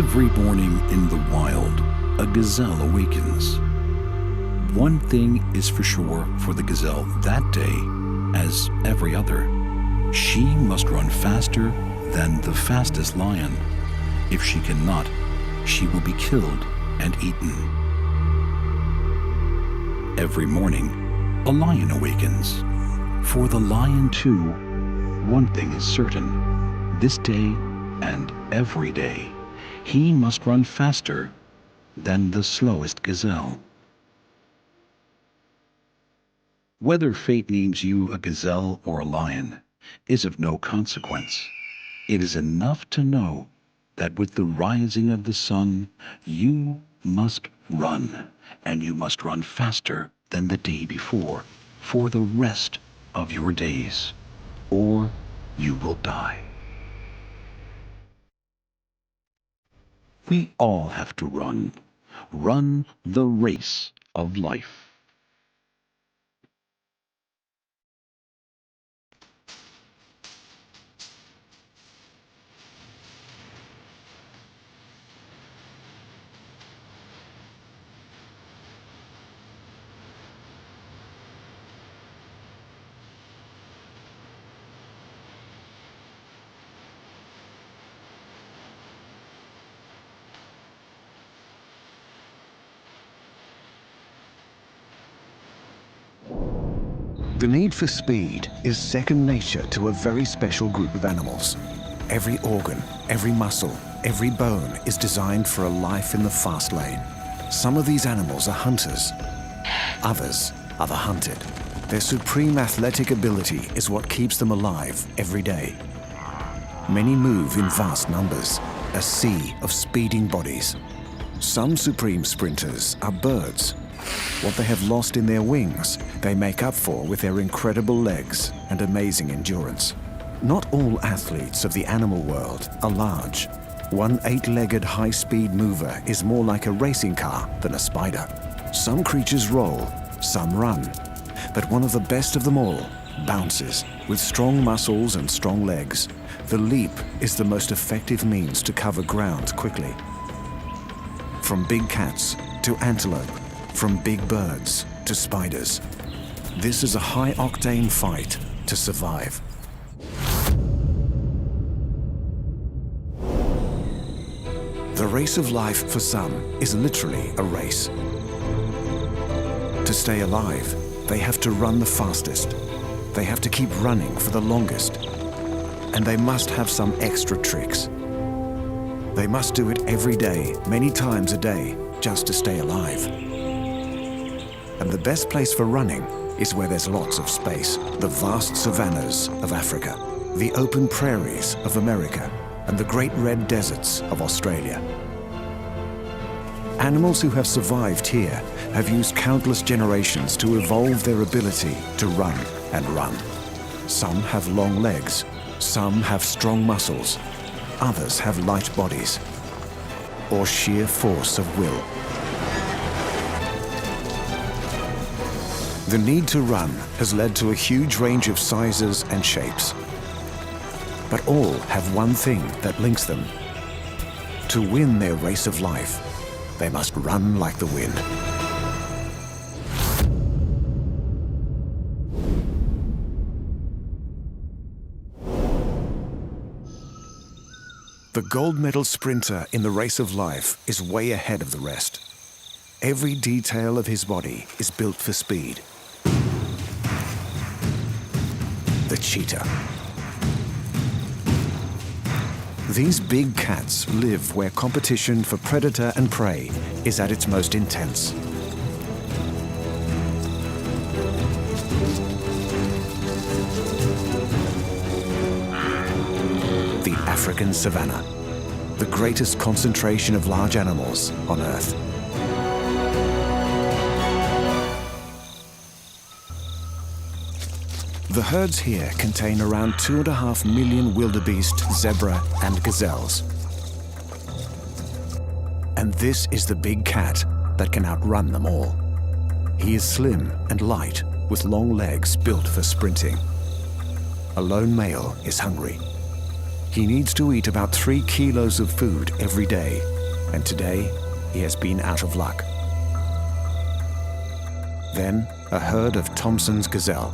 Every morning in the wild, a gazelle awakens. One thing is for sure for the gazelle that day, as every other. She must run faster than the fastest lion. If she cannot, she will be killed and eaten. Every morning, a lion awakens. For the lion too, one thing is certain. This day and every day, he must run faster than the slowest gazelle. Whether fate names you a gazelle or a lion is of no consequence. It is enough to know that with the rising of the sun, you must run, and you must run faster than the day before for the rest of your days, or you will die. We all have to run the race of life. The need for speed is second nature to a very special group of animals. Every organ, every muscle, every bone is designed for a life in the fast lane. Some of these animals are hunters. Others are the hunted. Their supreme athletic ability is what keeps them alive every day. Many move in vast numbers, a sea of speeding bodies. Some supreme sprinters are birds. What they have lost in their wings, they make up for with their incredible legs and amazing endurance. Not all athletes of the animal world are large. One 8-legged high-speed mover is more like a racing car than a spider. Some creatures roll, some run. But one of the best of them all bounces. With strong muscles and strong legs, the leap is the most effective means to cover ground quickly. From big cats to antelope, from big birds to spiders. This is a high-octane fight to survive. The race of life for some is literally a race. To stay alive, they have to run the fastest. They have to keep running for the longest. And they must have some extra tricks. They must do it every day, many times a day, just to stay alive. And the best place for running is where there's lots of space. The vast savannas of Africa, the open prairies of America, and the great red deserts of Australia. Animals who have survived here have used countless generations to evolve their ability to run and run. Some have long legs, some have strong muscles, others have light bodies, or sheer force of will. The need to run has led to a huge range of sizes and shapes. But all have one thing that links them. To win their race of life, they must run like the wind. The gold medal sprinter in the race of life is way ahead of the rest. Every detail of his body is built for speed. The cheetah. These big cats live where competition for predator and prey is at its most intense. The African savanna, the greatest concentration of large animals on Earth. The herds here contain around 2.5 million wildebeest, zebra, and gazelles. And this is the big cat that can outrun them all. He is slim and light, with long legs built for sprinting. A lone male is hungry. He needs to eat about 3 kilos of food every day and today he has been out of luck. Then, a herd of Thomson's gazelle.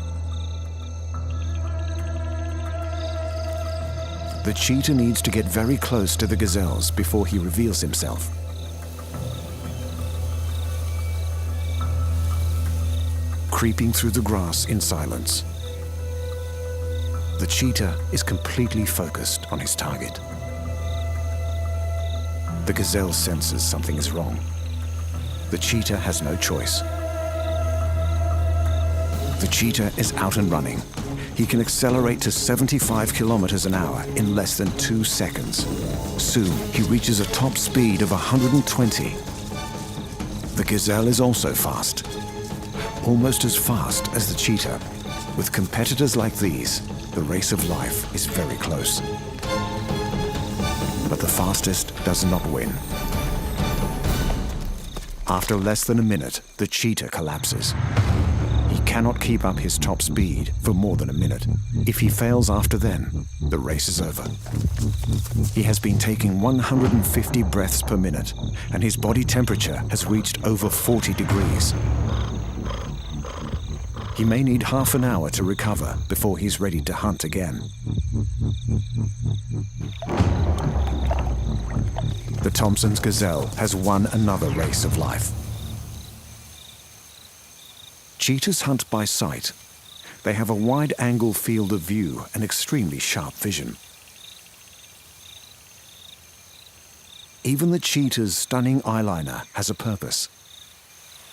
The cheetah needs to get very close to the gazelles before he reveals himself. Creeping through the grass in silence. The cheetah is completely focused on his target. The gazelle senses something is wrong. The cheetah has no choice. The cheetah is out and running. He can accelerate to 75 kilometers an hour in less than 2 seconds. Soon, he reaches a top speed of 120. The gazelle is also fast. Almost as fast as the cheetah. With competitors like these, the race of life is very close. But the fastest does not win. After less than a minute, the cheetah collapses. He cannot keep up his top speed for more than a minute. If he fails after then, the race is over. He has been taking 150 breaths per minute, and his body temperature has reached over 40 degrees. He may need half an hour to recover before he's ready to hunt again. The Thomson's gazelle has won another race of life. Cheetahs hunt by sight. They have a wide-angle field of view and extremely sharp vision. Even the cheetah's stunning eyeliner has a purpose.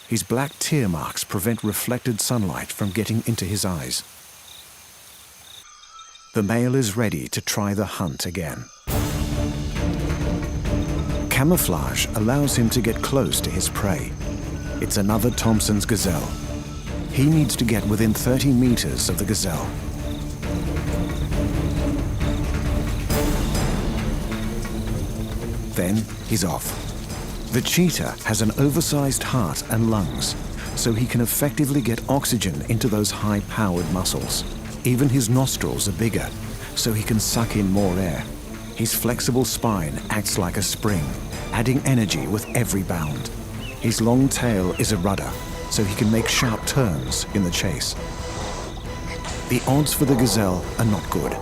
His black tear marks prevent reflected sunlight from getting into his eyes. The male is ready to try the hunt again. Camouflage allows him to get close to his prey. It's another Thomson's gazelle. He needs to get within 30 meters of the gazelle. Then he's off. The cheetah has an oversized heart and lungs, so he can effectively get oxygen into those high-powered muscles. Even his nostrils are bigger, so he can suck in more air. His flexible spine acts like a spring, adding energy with every bound. His long tail is a rudder, so he can make sharp turns in the chase. The odds for the gazelle are not good.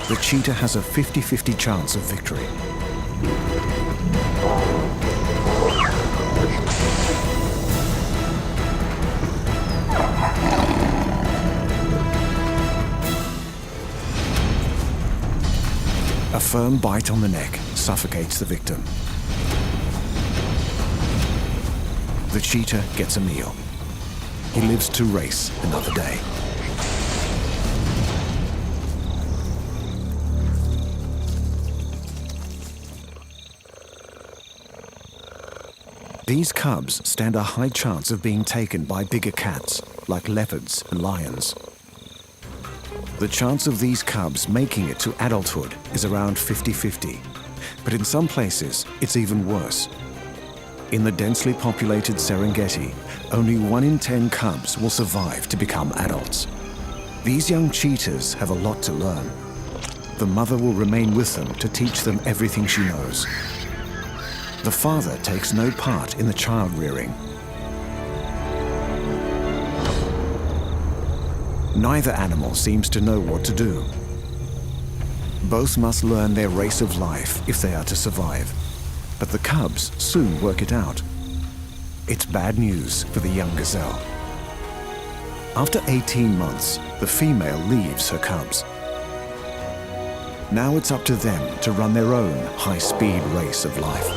The cheetah has a 50-50 chance of victory. A firm bite on the neck suffocates the victim. The cheetah gets a meal. He lives to race another day. These cubs stand a high chance of being taken by bigger cats, like leopards and lions. The chance of these cubs making it to adulthood is around 50-50, but in some places it's even worse. In the densely populated Serengeti, only 1 in 10 cubs will survive to become adults. These young cheetahs have a lot to learn. The mother will remain with them to teach them everything she knows. The father takes no part in the child rearing. Neither animal seems to know what to do. Both must learn their race of life if they are to survive. But the cubs soon work it out. It's bad news for the young gazelle. After 18 months, the female leaves her cubs. Now it's up to them to run their own high-speed race of life.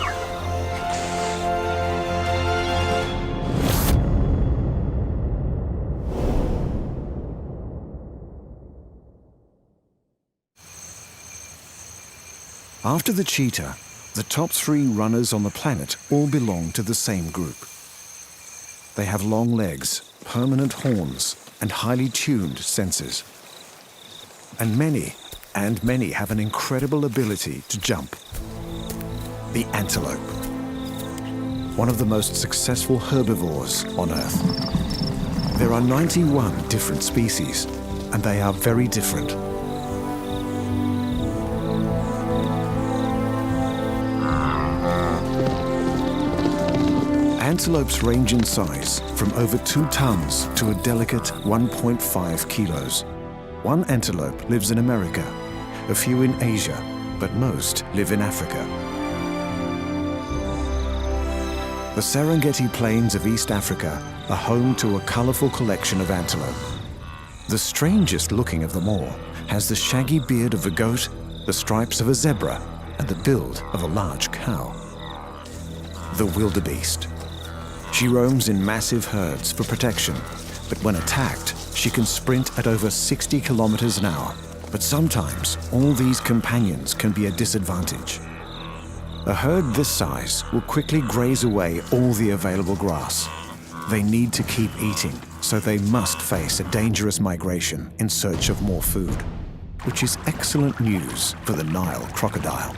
After the cheetah, the top 3 runners on the planet all belong to the same group. They have long legs, permanent horns, and highly tuned senses. And many have an incredible ability to jump. The antelope, one of the most successful herbivores on Earth. There are 91 different species, and they are very different. Antelopes range in size from over 2 tons to a delicate 1.5 kilos. One antelope lives in America, a few in Asia, but most live in Africa. The Serengeti Plains of East Africa are home to a colorful collection of antelope. The strangest looking of them all has the shaggy beard of a goat, the stripes of a zebra, and the build of a large cow. The wildebeest. She roams in massive herds for protection, but when attacked, she can sprint at over 60 kilometers an hour. But sometimes, all these companions can be a disadvantage. A herd this size will quickly graze away all the available grass. They need to keep eating, so they must face a dangerous migration in search of more food, which is excellent news for the Nile crocodile.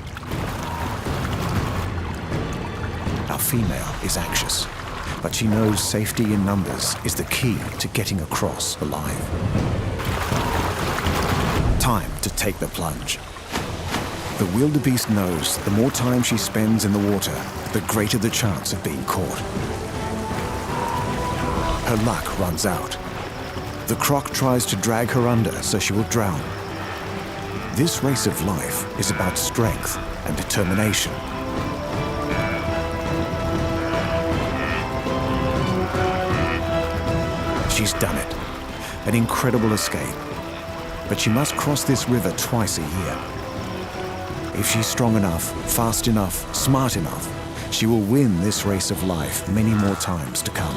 Our female is anxious, but she knows safety in numbers is the key to getting across alive. Time to take the plunge. The wildebeest knows the more time she spends in the water, the greater the chance of being caught. Her luck runs out. The croc tries to drag her under so she will drown. This race of life is about strength and determination. She's done it. An incredible escape. But she must cross this river twice a year. If she's strong enough, fast enough, smart enough, she will win this race of life many more times to come.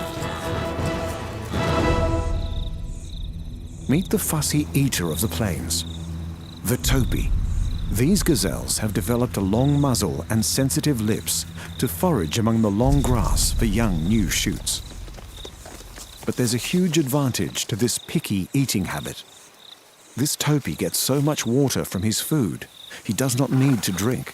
Meet the fussy eater of the plains, the topi. These gazelles have developed a long muzzle and sensitive lips to forage among the long grass for young new shoots. But there's a huge advantage to this picky eating habit. This topi gets so much water from his food, he does not need to drink.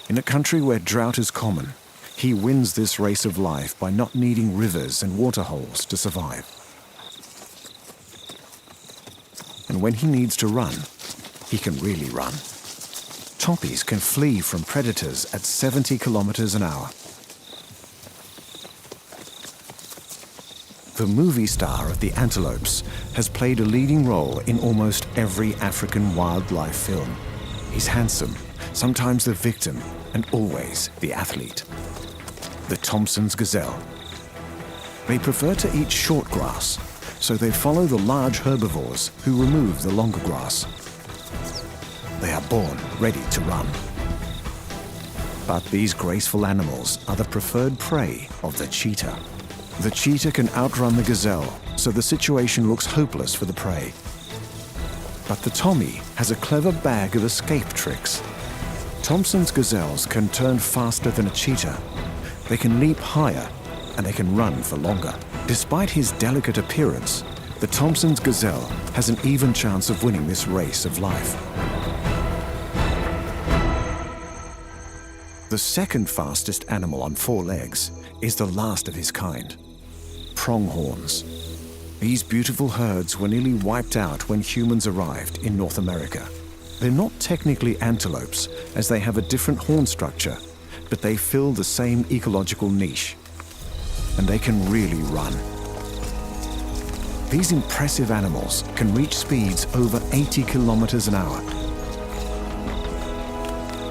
In a country where drought is common, he wins this race of life by not needing rivers and waterholes to survive. And when he needs to run, he can really run. Topis can flee from predators at 70 kilometers an hour. The movie star of the antelopes has played a leading role in almost every African wildlife film. He's handsome, sometimes the victim, and always the athlete. The Thompson's gazelle. They prefer to eat short grass, so they follow the large herbivores who remove the longer grass. They are born ready to run. But these graceful animals are the preferred prey of the cheetah. The cheetah can outrun the gazelle, so the situation looks hopeless for the prey. But the Tommy has a clever bag of escape tricks. Thompson's gazelles can turn faster than a cheetah. They can leap higher, and they can run for longer. Despite his delicate appearance, the Thompson's gazelle has an even chance of winning this race of life. The second fastest animal on 4 legs is the last of his kind. Pronghorns. These beautiful herds were nearly wiped out when humans arrived in North America. They're not technically antelopes, as they have a different horn structure, but they fill the same ecological niche. And they can really run. These impressive animals can reach speeds over 80 kilometers an hour.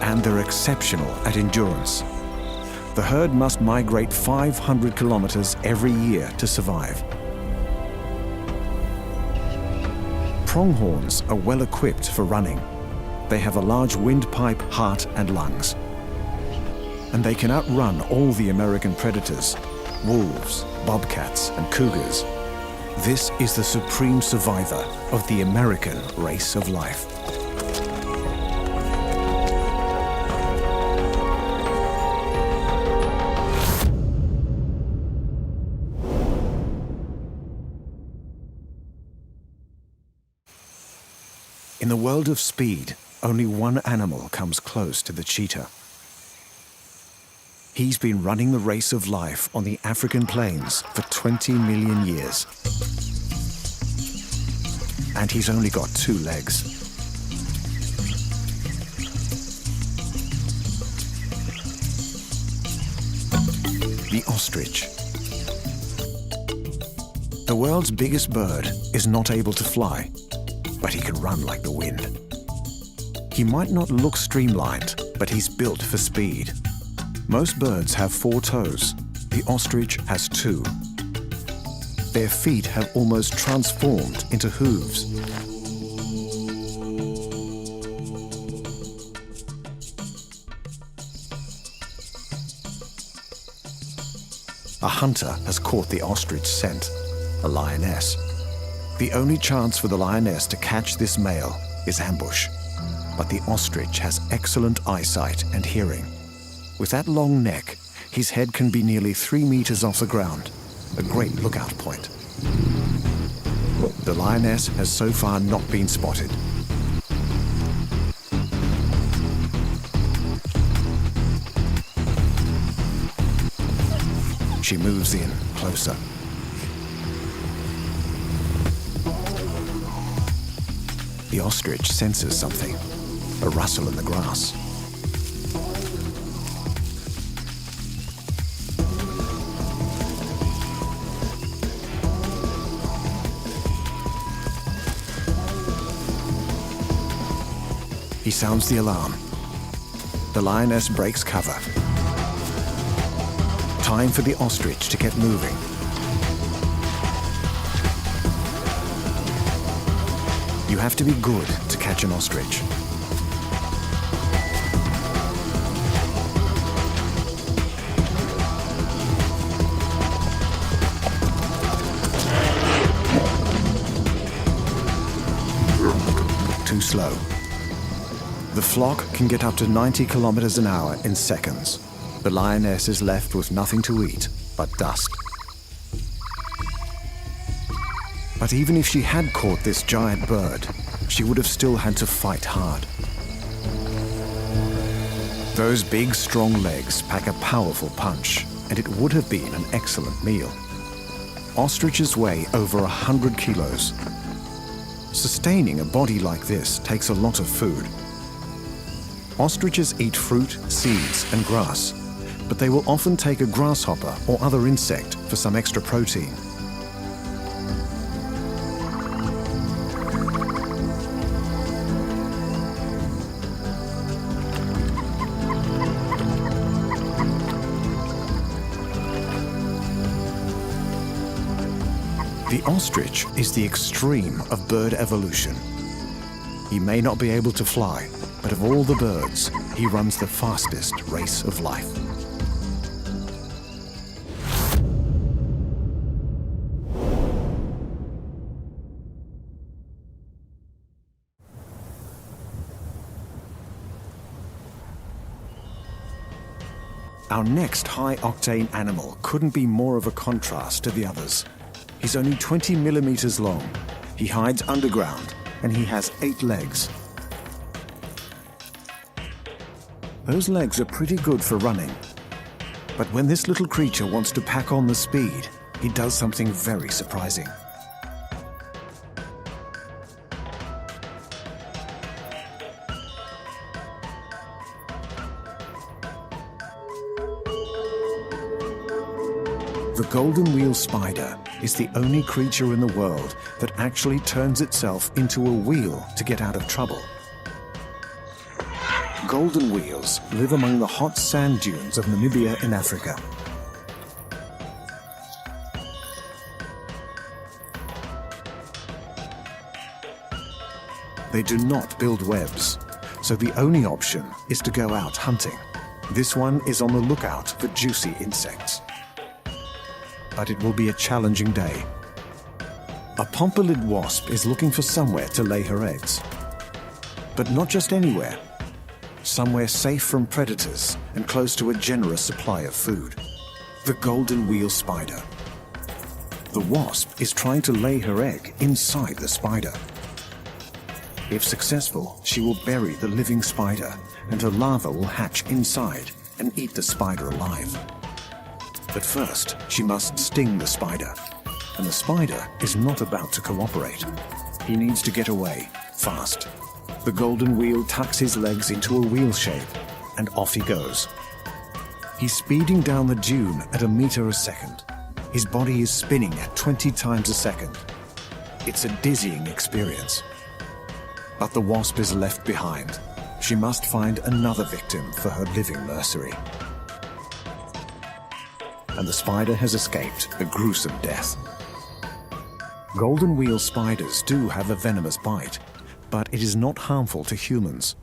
And they're exceptional at endurance. The herd must migrate 500 kilometers every year to survive. Pronghorns are well equipped for running. They have a large windpipe, heart, and lungs. And they can outrun all the American predators, wolves, bobcats, and cougars. This is the supreme survivor of the American race of life. In the world of speed, only one animal comes close to the cheetah. He's been running the race of life on the African plains for 20 million years. And he's only got 2 legs. the ostrich. The world's biggest bird is not able to fly, but he can run like the wind. He might not look streamlined, but he's built for speed. Most birds have 4 toes. The ostrich has 2. Their feet have almost transformed into hooves. A hunter has caught the ostrich scent, a lioness. The only chance for the lioness to catch this male is ambush. But the ostrich has excellent eyesight and hearing. With that long neck, his head can be nearly 3 meters off the ground, a great lookout point. The lioness has so far not been spotted. She moves in closer. The ostrich senses something, a rustle in the grass. He sounds the alarm. The lioness breaks cover. Time for the ostrich to get moving. You have to be good to catch an ostrich. Too slow. The flock can get up to 90 kilometers an hour in seconds. The lioness is left with nothing to eat but dust. But even if she had caught this giant bird, she would have still had to fight hard. Those big, strong legs pack a powerful punch, and it would have been an excellent meal. Ostriches weigh over 100 kilos. Sustaining a body like this takes a lot of food. Ostriches eat fruit, seeds, and grass, but they will often take a grasshopper or other insect for some extra protein. The ostrich is the extreme of bird evolution. He may not be able to fly, but of all the birds, he runs the fastest race of life. Our next high-octane animal couldn't be more of a contrast to the others. He's only 20 millimeters long. He hides underground, and he has 8 legs. Those legs are pretty good for running. But when this little creature wants to pack on the speed, he does something very surprising. The golden wheel spider is the only creature in the world that actually turns itself into a wheel to get out of trouble. Golden wheels live among the hot sand dunes of Namibia in Africa. They do not build webs, so the only option is to go out hunting. This one is on the lookout for juicy insects. But it will be a challenging day. A pompelid wasp is looking for somewhere to lay her eggs. But not just anywhere. Somewhere safe from predators and close to a generous supply of food. The golden wheel spider. The wasp is trying to lay her egg inside the spider. If successful, she will bury the living spider, and her larva will hatch inside and eat the spider alive. But first, she must sting the spider, and the spider is not about to cooperate. He needs to get away, fast. The golden wheel tucks his legs into a wheel shape, and off he goes. He's speeding down the dune at a meter a second. His body is spinning at 20 times a second. It's a dizzying experience. But the wasp is left behind. She must find another victim for her living nursery. And the spider has escaped a gruesome death. Golden wheel spiders do have a venomous bite, but it is not harmful to humans.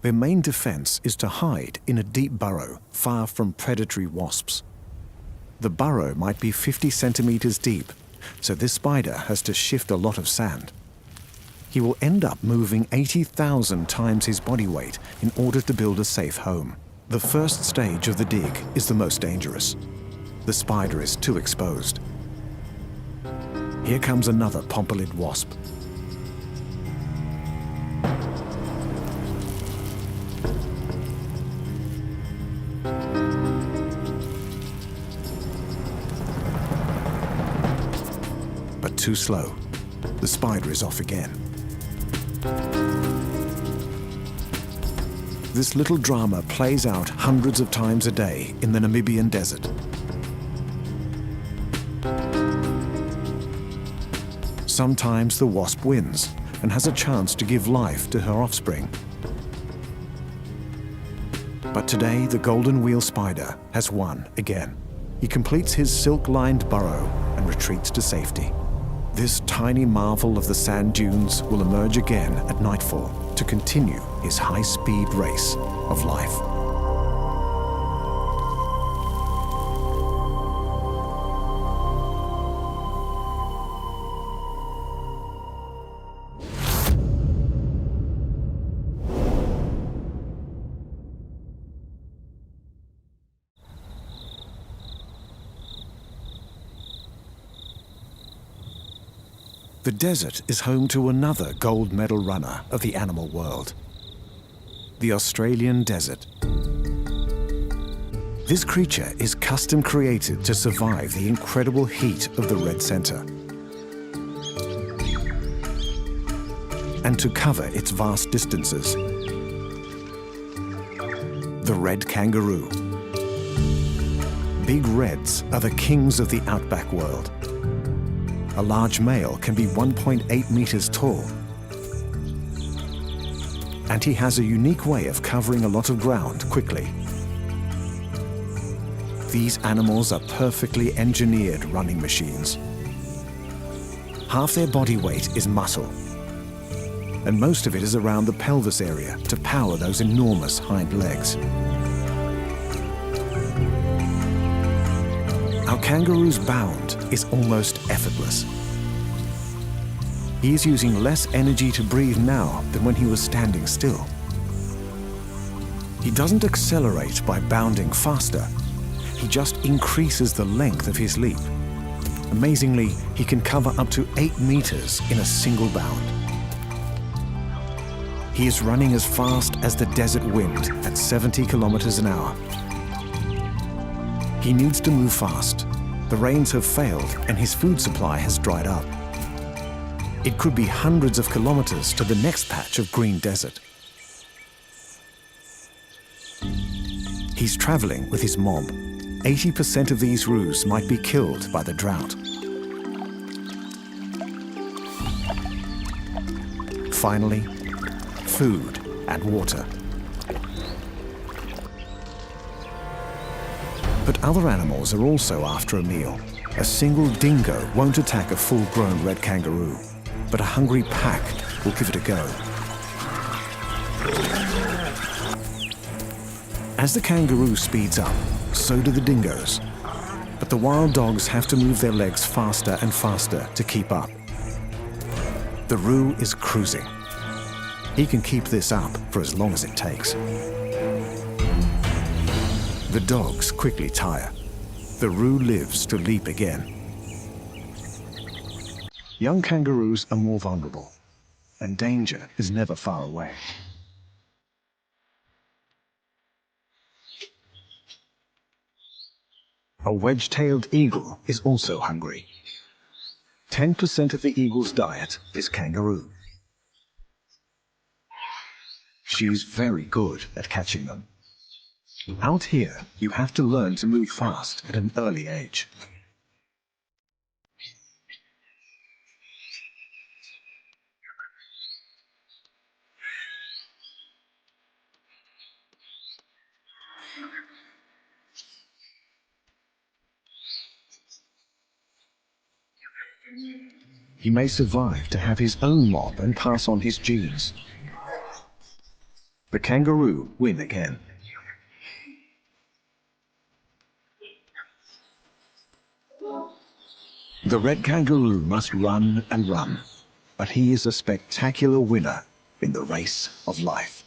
Their main defense is to hide in a deep burrow far from predatory wasps. The burrow might be 50 centimeters deep, so this spider has to shift a lot of sand. He will end up moving 80,000 times his body weight in order to build a safe home. The first stage of the dig is the most dangerous. The spider is too exposed. Here comes another pompilid wasp. But too slow. The spider is off again. This little drama plays out hundreds of times a day in the Namibian desert. Sometimes the wasp wins and has a chance to give life to her offspring. But today, the golden wheel spider has won again. He completes his silk-lined burrow and retreats to safety. This tiny marvel of the sand dunes will emerge again at nightfall to continue his high-speed race of life. The desert is home to another gold medal runner of the animal world, the Australian desert. This creature is custom created to survive the incredible heat of the red center and to cover its vast distances. The red kangaroo. Big reds are the kings of the outback world. A large male can be 1.8 meters tall. And he has a unique way of covering a lot of ground quickly. These animals are perfectly engineered running machines. Half their body weight is muscle, and most of it is around the pelvis area to power those enormous hind legs. Our kangaroo's bound is almost effortless. He is using less energy to breathe now than when he was standing still. He doesn't accelerate by bounding faster. He just increases the length of his leap. Amazingly, he can cover up to 8 meters in a single bound. He is running as fast as the desert wind at 70 kilometers an hour. He needs to move fast. The rains have failed and his food supply has dried up. It could be hundreds of kilometers to the next patch of green desert. He's traveling with his mob. 80% of these roos might be killed by the drought. Finally, food and water. But other animals are also after a meal. A single dingo won't attack a full-grown red kangaroo, but a hungry pack will give it a go. As the kangaroo speeds up, so do the dingoes. But the wild dogs have to move their legs faster and faster to keep up. The roo is cruising. He can keep this up for as long as it takes. The dogs quickly tire. The roo lives to leap again. Young kangaroos are more vulnerable, and danger is never far away. A wedge-tailed eagle is also hungry. 10% of the eagle's diet is kangaroo. She's very good at catching them. Out here, you have to learn to move fast at an early age. He may survive to have his own mob and pass on his genes. The kangaroo win again. The red kangaroo must run and run, but he is a spectacular winner in the race of life.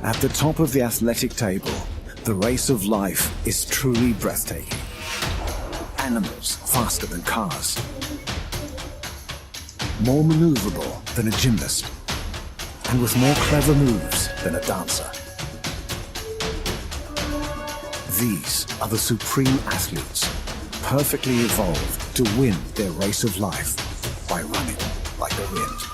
At the top of the athletic table, the race of life is truly breathtaking. Animals faster than cars, more maneuverable than a gymnast, and with more clever moves than a dancer. These are the supreme athletes, perfectly evolved to win their race of life by running like the wind.